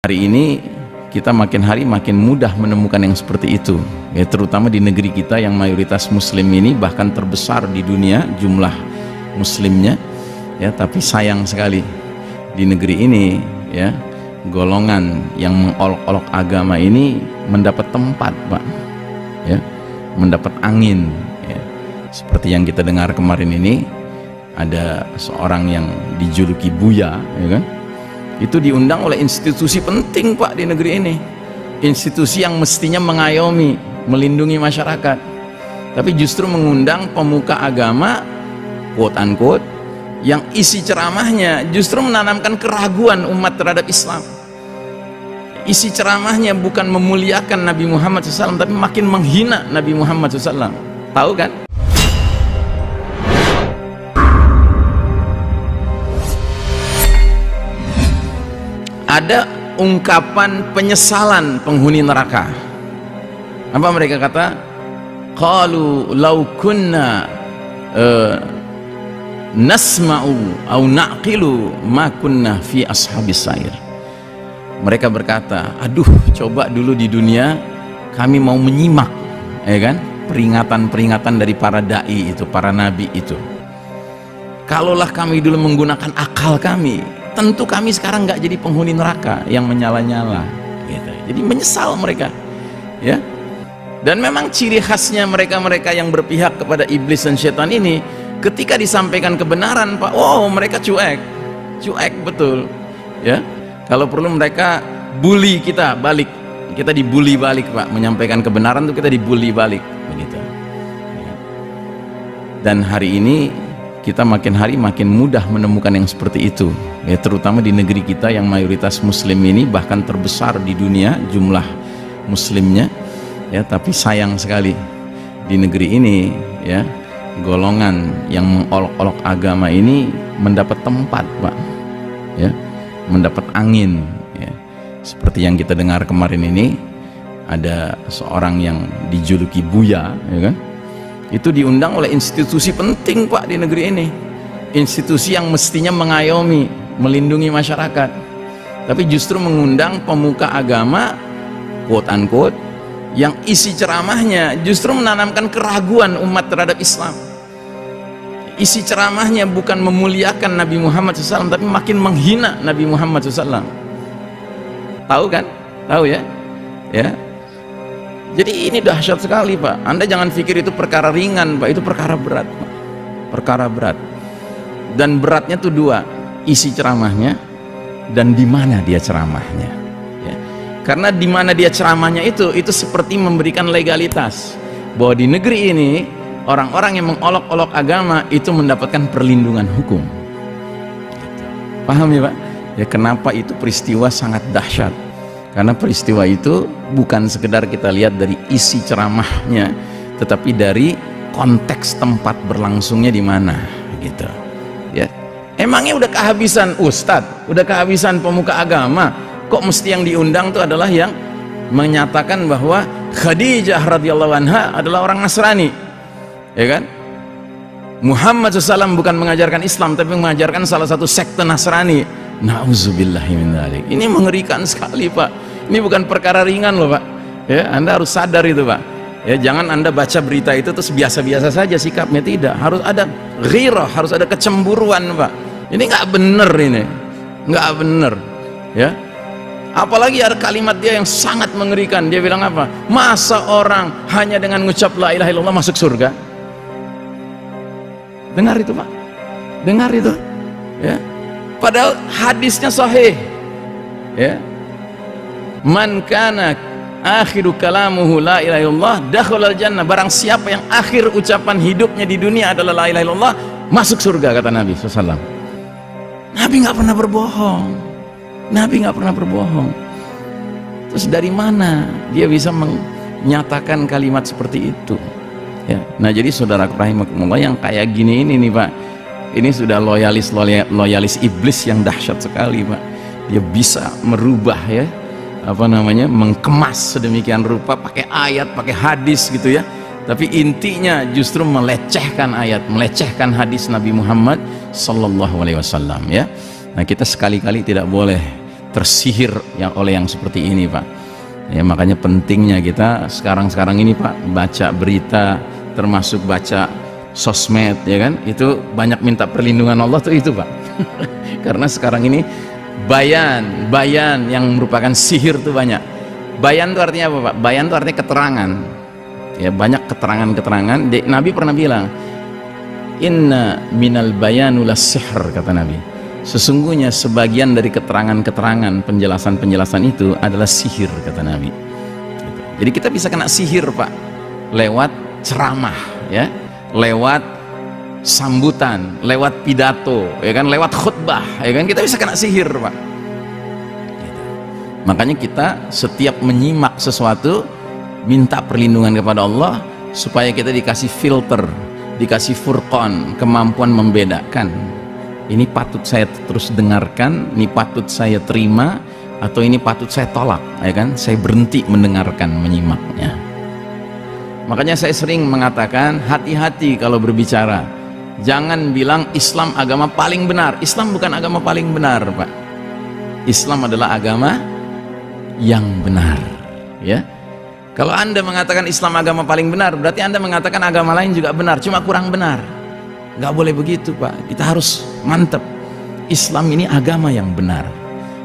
Hari ini kita makin hari makin mudah menemukan yang seperti itu, ya, terutama di negeri kita yang mayoritas muslim ini, bahkan terbesar di dunia jumlah muslimnya, ya. Tapi sayang sekali di negeri ini, ya, golongan yang mengolok-olok agama ini mendapat tempat, Pak, ya, mendapat angin, ya. Seperti yang kita dengar kemarin ini, ada seorang yang dijuluki Buya, ya kan, itu diundang oleh institusi penting, Pak, di negeri ini, institusi yang mestinya mengayomi, melindungi masyarakat, tapi justru mengundang pemuka agama quote unquote yang isi ceramahnya justru menanamkan keraguan umat terhadap Islam. Isi ceramahnya bukan memuliakan Nabi Muhammad SAW, tapi makin menghina Nabi Muhammad SAW. Tahu kan? Ada ungkapan penyesalan penghuni neraka. Apa mereka kata? Qalu law kunna nasma'u au naqilu ma kunna fi ashabis sair. Mereka berkata, aduh, coba dulu di dunia kami mau menyimak, ya kan, peringatan-peringatan dari para dai itu, para nabi itu. Kalaulah kami dulu menggunakan akal kami, tentu kami sekarang nggak jadi penghuni neraka yang menyala-nyala, gitu. Jadi menyesal mereka, ya. Dan memang ciri khasnya mereka-mereka yang berpihak kepada iblis dan setan ini, ketika disampaikan kebenaran, Pak, oh, mereka cuek betul, ya. Kalau perlu mereka bully kita balik, kita dibully balik, Pak. Menyampaikan kebenaran tuh kita dibully balik, begitu. Dan hari ini kita makin hari makin mudah menemukan yang seperti itu, ya, terutama di negeri kita yang mayoritas muslim ini, bahkan terbesar di dunia jumlah muslimnya, ya. Tapi sayang sekali di negeri ini, ya, golongan yang mengolok-olok agama ini mendapat tempat, Pak, ya, mendapat angin, ya. Seperti yang kita dengar kemarin ini, ada seorang yang dijuluki Buya, ya kan, itu diundang oleh institusi penting, Pak, di negeri ini, institusi yang mestinya mengayomi, melindungi masyarakat, tapi justru mengundang pemuka agama quote unquote yang isi ceramahnya justru menanamkan keraguan umat terhadap Islam. Isi ceramahnya bukan memuliakan Nabi Muhammad SAW, tapi makin menghina Nabi Muhammad SAW. Tahu kan? Tahu, ya, ya. Jadi ini dahsyat sekali, Pak. Anda jangan pikir itu perkara ringan, Pak. Itu perkara berat, Pak. Perkara berat. Dan beratnya tuh dua, isi ceramahnya dan di mana dia ceramahnya, ya. Karena di mana dia ceramahnya itu seperti memberikan legalitas bahwa di negeri ini orang-orang yang mengolok-olok agama itu mendapatkan perlindungan hukum, gitu. Paham, ya, Pak? Ya, kenapa itu peristiwa sangat dahsyat? Karena peristiwa itu bukan sekedar kita lihat dari isi ceramahnya, tetapi dari konteks tempat berlangsungnya di mana, gitu, ya. Emangnya udah kehabisan ustadz, udah kehabisan pemuka agama, kok mesti yang diundang itu adalah yang menyatakan bahwa Khadijah radhiyallahu anha adalah orang Nasrani, ya kan? Muhammad SAW bukan mengajarkan Islam, tapi mengajarkan salah satu sekte Nasrani. Na'udzubillahi min dzalik. Ini mengerikan sekali, Pak. Ini bukan perkara ringan loh, Pak, ya. Anda harus sadar itu, Pak, ya. Jangan Anda baca berita itu terus biasa-biasa saja sikapnya, tidak. Harus ada ghirah, harus ada kecemburuan, Pak. Ini nggak bener, ini nggak bener, ya. Apalagi ada kalimat dia yang sangat mengerikan. Dia bilang apa? Masa orang hanya dengan ngucap la ilaha illallah masuk surga? Dengar itu, Pak, dengar itu, ya. Padahal hadisnya sahih, ya. Man kana akhiru kalamuhu la ilaha illallah dakhalal jannah. Barang siapa yang akhir ucapan hidupnya di dunia adalah la ilaha illallah, masuk surga, kata Nabi SAW. Nabi nggak pernah berbohong. Nabi nggak pernah berbohong. Terus dari mana dia bisa menyatakan kalimat seperti itu, ya? Nah, jadi saudara rahimakumullah, yang kayak gini ini nih, Pak, ini sudah loyalis iblis yang dahsyat sekali, Pak. Dia bisa merubah, ya, apa namanya, mengkemas sedemikian rupa pakai ayat, pakai hadis, gitu, ya. Tapi intinya justru melecehkan ayat, melecehkan hadis Nabi Muhammad sallallahu alaihi wasallam, ya. Nah, kita sekali-kali tidak boleh tersihir oleh yang seperti ini, Pak. Ya, makanya pentingnya kita sekarang ini, Pak, baca berita, termasuk baca sosmed, ya kan, itu banyak minta perlindungan Allah tuh itu, Pak. Karena sekarang ini bayan yang merupakan sihir tuh banyak. Bayan itu artinya apa, Pak? Bayan itu artinya keterangan. Ya, banyak keterangan. Nabi pernah bilang, inna minal bayanu las-sihr, kata Nabi. Sesungguhnya sebagian dari keterangan-keterangan, penjelasan-penjelasan itu adalah sihir, kata Nabi. Jadi kita bisa kena sihir, Pak, lewat ceramah, ya, lewat sambutan, lewat pidato, ya kan, lewat khutbah, ya kan, kita bisa kena sihir, Pak. Makanya kita setiap menyimak sesuatu minta perlindungan kepada Allah supaya kita dikasih filter, dikasih furqan, kemampuan membedakan. Ini patut saya terus dengarkan, ini patut saya terima, atau ini patut saya tolak, ya kan? Saya berhenti mendengarkan, menyimaknya. Makanya saya sering mengatakan, hati-hati kalau berbicara. Jangan bilang Islam agama paling benar. Islam bukan agama paling benar, Pak. Islam adalah agama yang benar, ya. Kalau Anda mengatakan Islam agama paling benar, berarti Anda mengatakan agama lain juga benar, cuma kurang benar. Nggak boleh begitu, Pak. Kita harus mantap, Islam ini agama yang benar.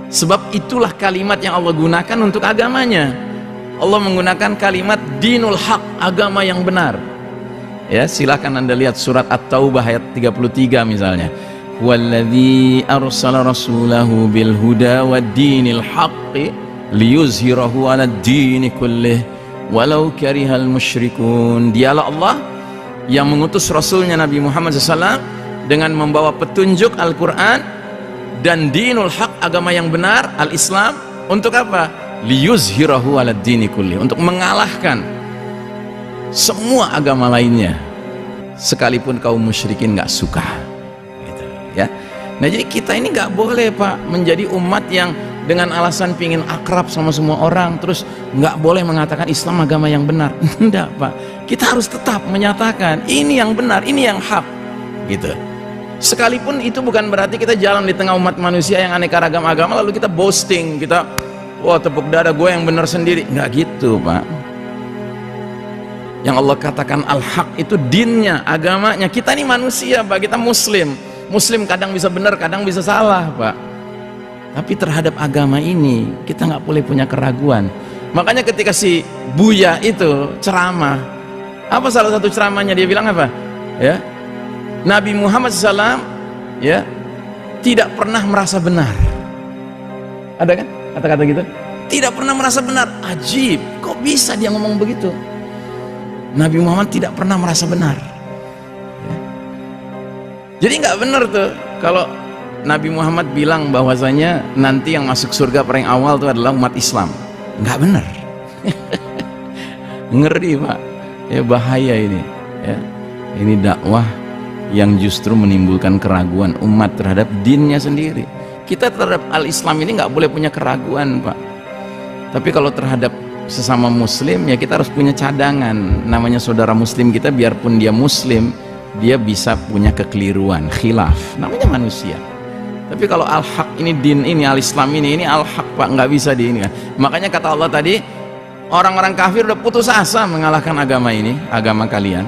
Sebab itulah kalimat yang Allah gunakan untuk agamanya. Allah menggunakan kalimat dinul haq, agama yang benar. Ya, silakan Anda lihat surat At-Taubah ayat 33 misalnya. Walladzi arsala rasulahu bil huda wad dinil haqqi liyuzhirahu 'alad dini kullih walau karihal musyrikun. Dialah Allah yang mengutus Rasulnya Nabi Muhammad SAW dengan membawa petunjuk Al-Quran dan dinul haq, agama yang benar, al-Islam. Untuk apa? Liyuzhirahu 'alad dini kullih, untuk mengalahkan semua agama lainnya, sekalipun kaum musyrikin nggak suka, gitu, ya. Nah, jadi kita ini nggak boleh, Pak, menjadi umat yang dengan alasan pingin akrab sama semua orang terus nggak boleh mengatakan Islam agama yang benar. Enggak, Pak, kita harus tetap menyatakan ini yang benar, ini yang hak, gitu. Sekalipun itu bukan berarti kita jalan di tengah umat manusia yang aneka ragam agama lalu kita boasting, kita wah tepuk dada gue yang benar sendiri. Nggak gitu, Pak. Yang Allah katakan al-haq itu dinnya, agamanya. Kita ini manusia, Pak, kita muslim kadang bisa benar, kadang bisa salah, Pak. Tapi terhadap agama ini kita nggak boleh punya keraguan. Makanya ketika si Buya itu ceramah, apa salah satu ceramahnya, dia bilang apa? Ya, Nabi Muhammad SAW, ya, tidak pernah merasa benar. Ada kan kata-kata gitu? Tidak pernah merasa benar. Ajib, kok bisa dia ngomong begitu? Nabi Muhammad tidak pernah merasa benar, ya. Jadi nggak benar tuh kalau Nabi Muhammad bilang bahwasanya nanti yang masuk surga paling awal itu adalah umat Islam. Nggak benar. Ngeri, Pak, ya, bahaya ini, ya. Ini dakwah yang justru menimbulkan keraguan umat terhadap dinnya sendiri. Kita terhadap al-Islam ini nggak boleh punya keraguan, Pak. Tapi kalau terhadap sesama muslim, ya kita harus punya cadangan. Namanya saudara muslim kita, biarpun dia muslim, dia bisa punya kekeliruan, khilaf, namanya manusia. Tapi kalau al-haq ini, din ini, al-Islam ini al-haq, Pak, nggak bisa di ini kan. Makanya kata Allah tadi, orang-orang kafir udah putus asa mengalahkan agama ini, agama kalian.